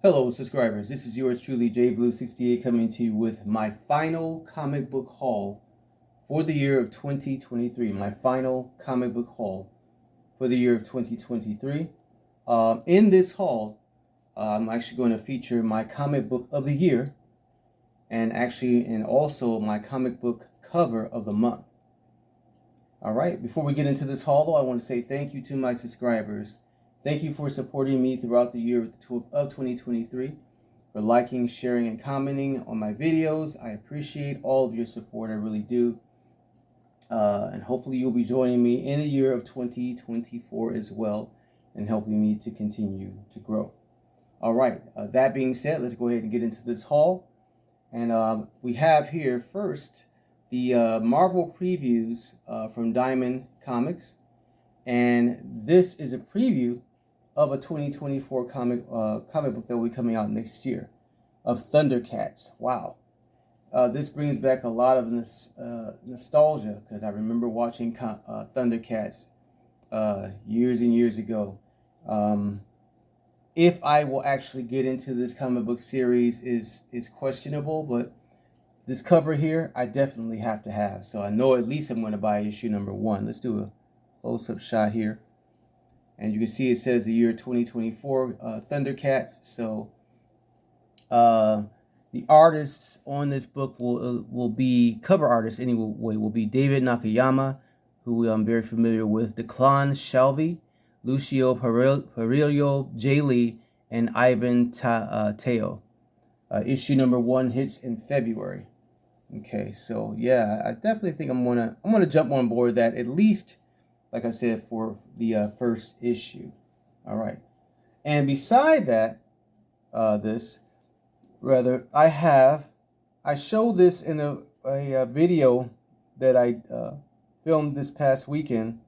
Hello, subscribers. This is yours truly, JBlue68, coming to you with my final comic book haul for the year of 2023. My final comic book haul for the year of 2023. In this haul, I'm actually going to feature my comic book of the year and also my comic book cover of the month. All right, before we get into this haul, though, I want to say thank you to my subscribers. Thank you for supporting me throughout the year of 2023, for liking, sharing, and commenting on my videos. I appreciate all of your support. I really do. And hopefully you'll be joining me in the year of 2024 as well and helping me to continue to grow. All right, that being said, let's go ahead and get into this haul. And we have here first the Marvel previews from Diamond Comics. And this is a preview of a 2024 comic book that will be coming out next year, of Thundercats. Wow. This brings back a lot of nostalgia, because I remember watching Thundercats years and years ago. If I will actually get into this comic book series is questionable, but this cover here I definitely have to have. So I know at least I'm going to buy issue number 1. Let's do a close-up shot here. And you can see it says the year 2024 Thundercats. So the artists on this book will be, cover artists anyway, will be David Nakayama, who I'm very familiar with, Declan Shalvey, Lucio Perillo, Jay Lee, and Ivan Teo. Issue number 1 hits in February. Okay, so yeah, I definitely think I'm gonna jump on board that, at least, like I said, for the first issue. All right. And beside that, I showed this in a video that I filmed this past weekend.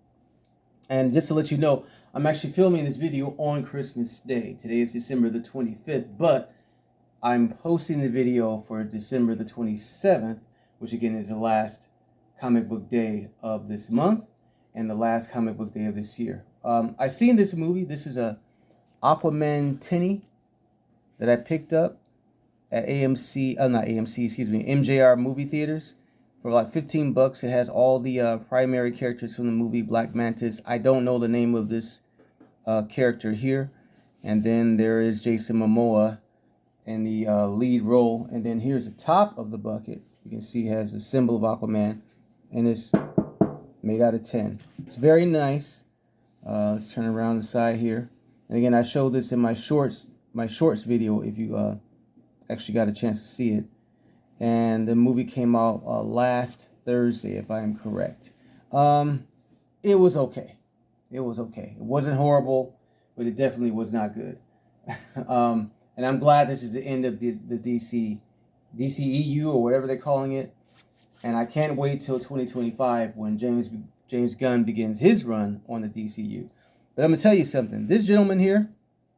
And just to let you know, I'm actually filming this video on Christmas Day. Today is December the 25th, but I'm posting the video for December the 27th, which again is the last comic book day of this month and the last comic book day of this year. I seen this movie. This is a Aquaman tinny that I picked up at MJR movie theaters for like $15. It has all the primary characters from the movie Black Mantis. I don't know the name of this character here. And then there is Jason Momoa in the lead role. And then here's the top of the bucket. You can see it has a symbol of Aquaman, and it's made out of tin. It's very nice. Let's turn around the side here. And again, I showed this in my shorts video, if you actually got a chance to see it. And the movie came out last Thursday, if I am correct. It was okay. It was okay. It wasn't horrible, but it definitely was not good. And I'm glad this is the end of the DCEU, or whatever they're calling it. And I can't wait till 2025 when James Gunn begins his run on the DCU. But I'm going to tell you something. This gentleman here,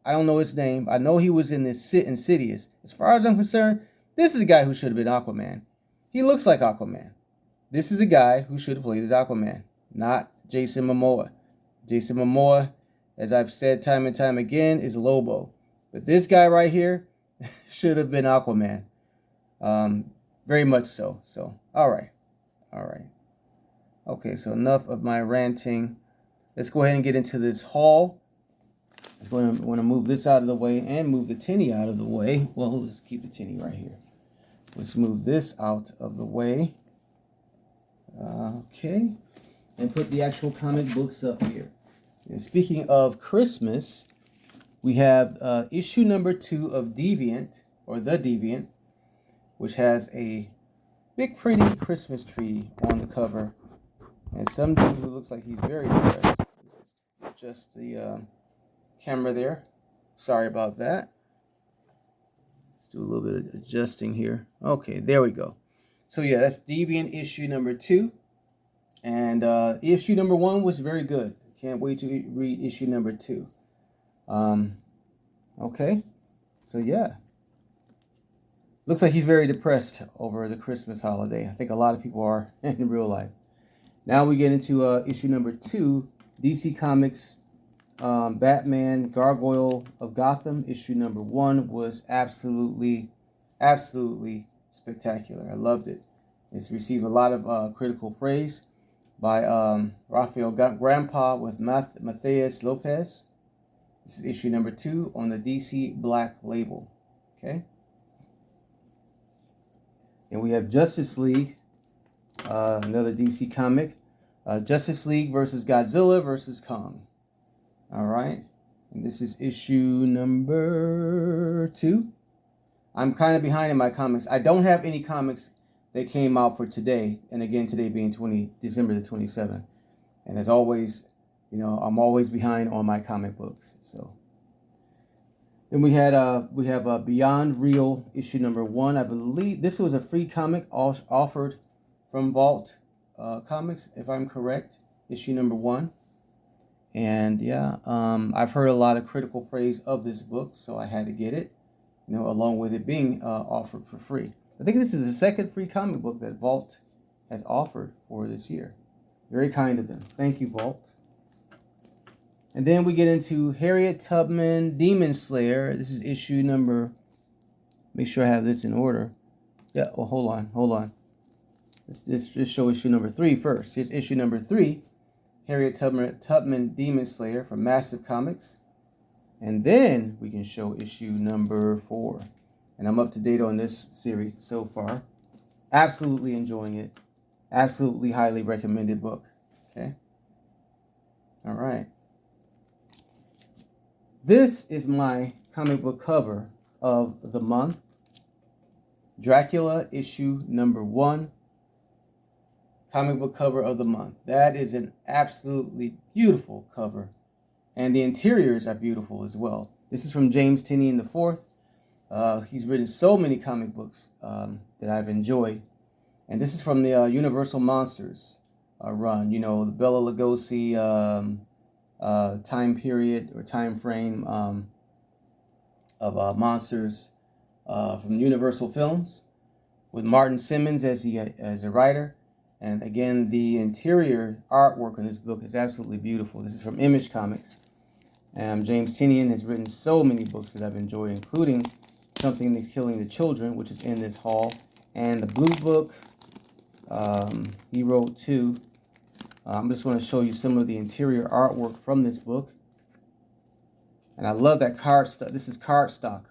I don't know his name. I know he was in this Insidious. As far as I'm concerned, this is a guy who should have been Aquaman. He looks like Aquaman. This is a guy who should have played as Aquaman, not Jason Momoa. Jason Momoa, as I've said time and time again, is Lobo. But this guy right here should have been Aquaman. Very much so. So, all right. Okay, so enough of my ranting. Let's go ahead and get into this haul. I want to move this out of the way and move the tinny out of the way. Well, let's keep the tinny right here. Let's move this out of the way. Okay. And put the actual comic books up here. And speaking of Christmas, we have issue number 2 of Deviant, or The Deviant, which has a big pretty Christmas tree on the cover. And some dude who looks like he's very depressed. Just the camera there. Sorry about that. Let's do a little bit of adjusting here. Okay, there we go. So yeah, that's Deviant issue number 2. And issue number 1 was very good. Can't wait to read issue number 2. Okay, so yeah. Looks like he's very depressed over the Christmas holiday. I think a lot of people are in real life. Now we get into issue number 2, DC Comics Batman Gargoyle of Gotham, issue number 1, was absolutely spectacular. I loved it. It's received a lot of critical praise by Rafael Grandpa with Matthias Lopez. This is issue number 2 on the DC Black label. Okay. And we have Justice League, another DC comic. Justice League versus Godzilla versus Kong. All right. And this is issue number 2. I'm kind of behind in my comics. I don't have any comics that came out for today. And again, today being December the 27th. And as always, you know, I'm always behind on my comic books. So then we have Beyond Real issue number 1. I believe this was a free comic offered from Vault Comics, if I'm correct. Issue number 1. And yeah, I've heard a lot of critical praise of this book, so I had to get it, you know, along with it being offered for free. I think this is the second free comic book that Vault has offered for this year. Very kind of them. Thank you, Vault. And then we get into Harriet Tubman Demon Slayer. This is issue number, make sure I have this in order. Yeah, oh, hold on. Let's just show issue number 3 first. Here's issue number 3. Harriet Tubman Demon Slayer from Massive Comics. And then we can show issue number 4. And I'm up to date on this series so far. Absolutely enjoying it. Absolutely highly recommended book. Okay. All right. This is my comic book cover of the month. Dracula issue number 1. Comic book cover of the month. That is an absolutely beautiful cover. And the interiors are beautiful as well. This is from James Tynion IV. He's written so many comic books that I've enjoyed. And this is from the Universal Monsters run. You know, the Bela Lugosi time period or time frame of monsters from Universal Films, with Martin Simmons as a writer. And again, the interior artwork in this book is absolutely beautiful. This is from Image Comics. James Tynion has written so many books that I've enjoyed, including Something That's Killing the Children, which is in this haul, and the Blue Book. He wrote 2. I'm just going to show you some of the interior artwork from this book. And I love that cardstock. This is cardstock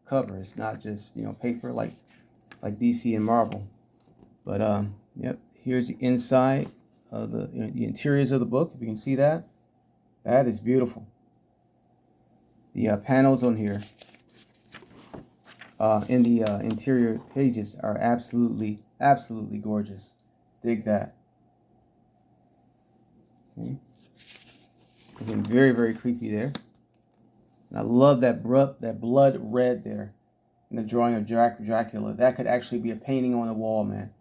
cover. It's not just, you know, paper like DC and Marvel. But yep. Here's the inside of the interiors of the book. If you can see that, that is beautiful. The panels on here in the interior pages are absolutely gorgeous. Dig that. Okay. Again, very creepy there. And I love that blood red there in the drawing of Dracula. That could actually be a painting on the wall, man.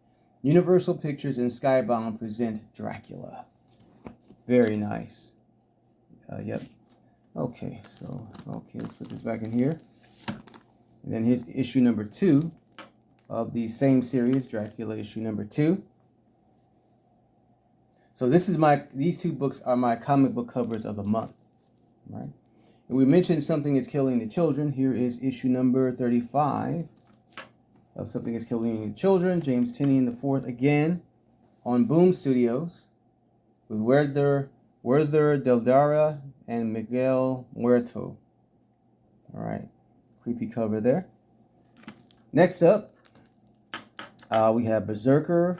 Universal Pictures and Skybound present Dracula. Very nice. Yep. Okay, let's put this back in here. And then here's issue number 2 of the same series, Dracula issue number 2. So these 2 books are my comic book covers of the month. Right? And we mentioned Something Is Killing the Children. Here is issue number 35. Of Something Is Killing the Children, James Tynion IV, again on Boom Studios, with Werther Dell'Edera and Miguel Muerto. All right, creepy cover there. Next up, we have Berserker,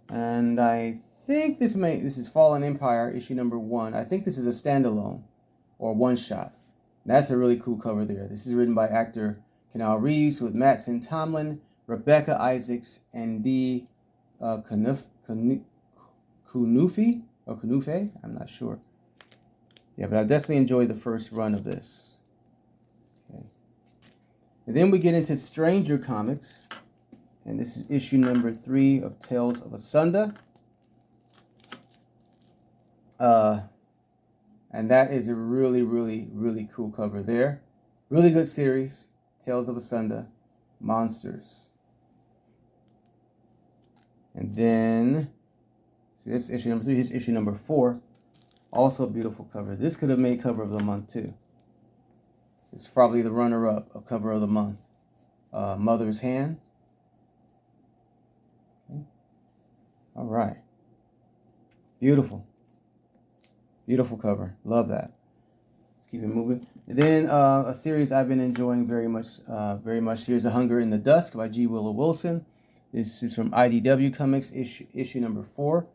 and I think this is Fallen Empire issue number 1. I think this is a standalone or one shot. That's a really cool cover there. This is written by actor Keanu Reeves with Mattson Tomlin, Rebecca Isaacs, and D. Knufe, I'm not sure. Yeah, but I definitely enjoyed the first run of this. Okay. And then we get into Stranger Comics, and this is issue number 3 of Tales of Asunda. And that is a really cool cover there. Really good series, Tales of Asunda, Monsters. And then, see, this is issue number 3. Here's issue number 4 Also a beautiful cover. This could have made cover of the month too. It's probably the runner-up of cover of the month. Mother's Hands. Okay. All right. Beautiful. Beautiful cover. Love that. Let's keep it moving. And then a series I've been enjoying very much. Here's A Hunger in the Dusk by G. Willow Wilson. This is from IDW Comics, issue number 4.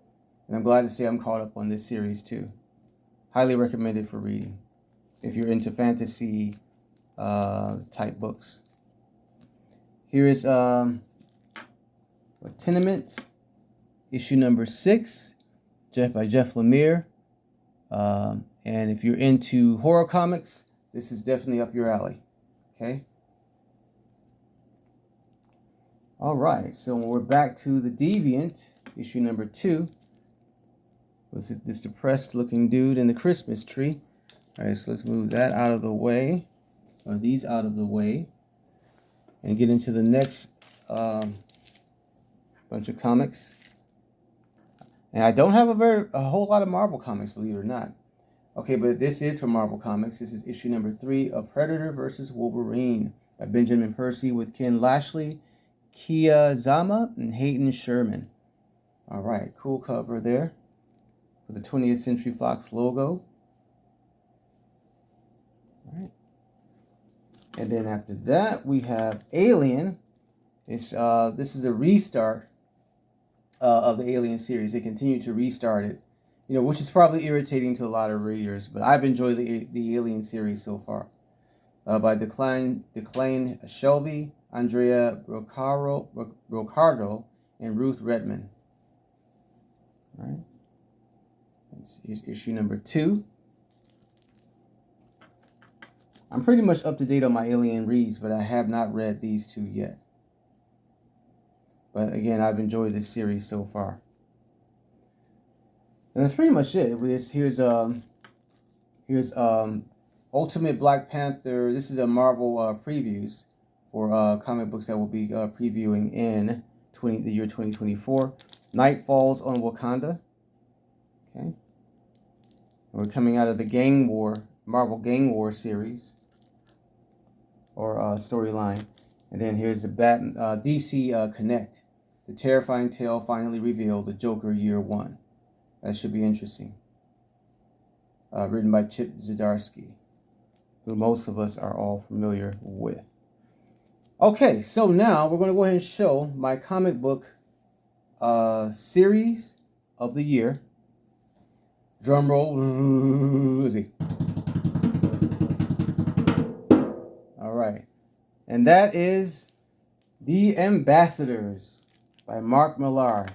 And I'm glad to say I'm caught up on this series too. Highly recommended for reading if you're into fantasy type books. Here is Tenement, issue number 6, by Jeff Lemire. And if you're into horror comics, this is definitely up your alley. Okay. All right. So we're back to The Deviant, issue number 2. With this depressed-looking dude in the Christmas tree. All right. So let's move that out of the way, or these out of the way, and get into the next bunch of comics. And I don't have a whole lot of Marvel comics, believe it or not. Okay, but this is from Marvel Comics. This is issue number 3 of Predator vs. Wolverine by Benjamin Percy with Ken Lashley, Kia Zama, and Hayden Sherman. All right, cool cover there with the 20th Century Fox logo. All right. And then after that, we have Alien. This is a restart of the Alien series. They continue to restart it, which is probably irritating to a lot of readers, but I've enjoyed the Alien series so far. By Declan Shelby, Andrea Brocardo, and Ruth Redman. All right. Here's issue number 2. I'm pretty much up to date on my Alien reads, but I have not read these 2 yet. But again, I've enjoyed this series so far. And that's pretty much it. Here's Ultimate Black Panther. This is a Marvel previews for comic books that will be previewing in the year 2024. Night Falls on Wakanda. Okay. We're coming out of the Marvel Gang War series or storyline. And then here's the DC Connect. The terrifying tale finally revealed, the Joker Year 1. That should be interesting. Written by Chip Zdarsky, who most of us are all familiar with. Okay, so now we're going to go ahead and show my comic book series of the year. Drum roll. All right. And that is The Ambassadors by Mark Millar.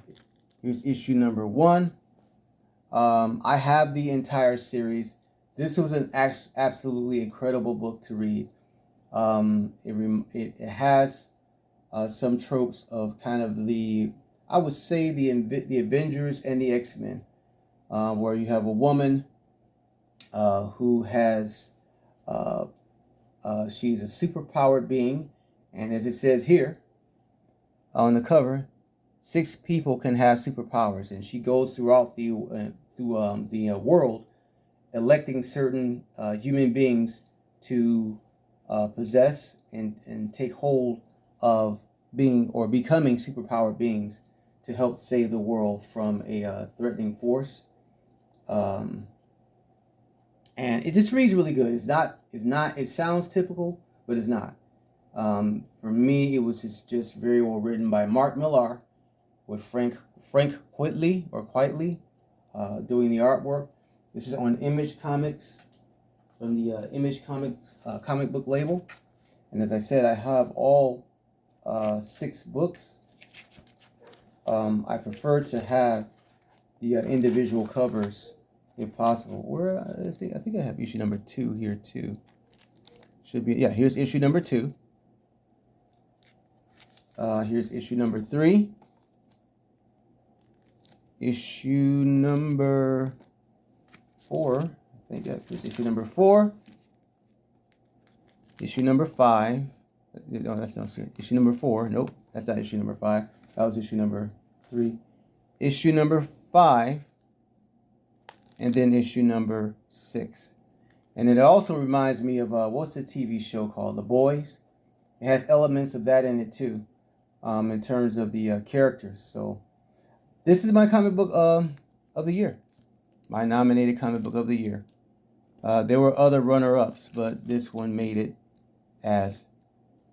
Here's issue number 1. I have the entire series. This was an absolutely incredible book to read. It has some tropes of kind of the Avengers and the X-Men, where you have a woman who has she's a superpowered being, and as it says here on the cover, 6 people can have superpowers, and she goes throughout the world, electing certain human beings to possess and take hold of being or becoming superpowered beings to help save the world from a threatening force. And it just reads really good. It sounds typical, but it's not. For me, it was just very well written by Mark Millar, with Frank Quitely doing the artwork. This is on Image Comics, from the Image Comics comic book label. And as I said, I have all 6 books. I prefer to have the individual covers if possible. Let's see, I think I have issue number 2 here too. Should be, yeah, here's issue number 2. Here's issue number 3. Issue number 4. I think that's issue number 4. Issue number 5. No, that's not issue number 4. Nope, that's not issue number 5. That was issue number 3. Issue number 5. and then issue number 6. And it also reminds me of what's the TV show called? The Boys. It has elements of that in it too, in terms of the characters. So this is my comic book of the year, my nominated comic book of the year. There were other runner-ups, but this one made it as,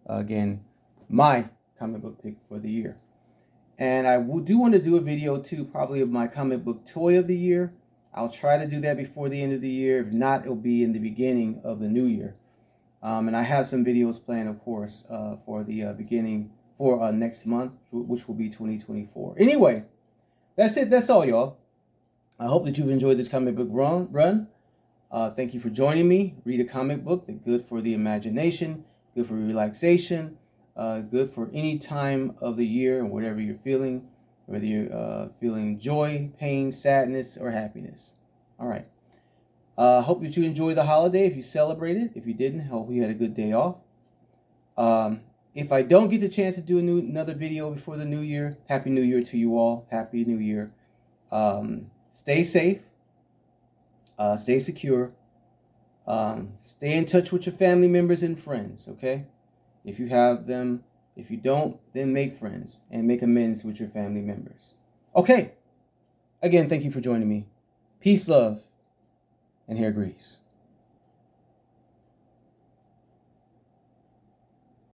again, my comic book pick for the year. And I do want to do a video too, probably of my comic book toy of the year. I'll try to do that before the end of the year. If not, it'll be in the beginning of the new year. And I have some videos planned, of course, for the beginning for next month, which will be 2024. Anyway, that's it. That's all, y'all. I hope that you've enjoyed this comic book run. Thank you for joining me. Read a comic book. They're good for the imagination, good for relaxation, good for any time of the year and whatever you're feeling, whether you're feeling joy, pain, sadness, or happiness. All right. Hope that you enjoyed the holiday if you celebrated. If you didn't, hope you had a good day off. If I don't get the chance to do another video before the new year, Happy New Year to you all. Happy New Year. Stay safe. Stay secure. Stay in touch with your family members and friends, okay? If you have them. If you don't, then make friends and make amends with your family members. Okay. Again, thank you for joining me. Peace, love, and hair grease.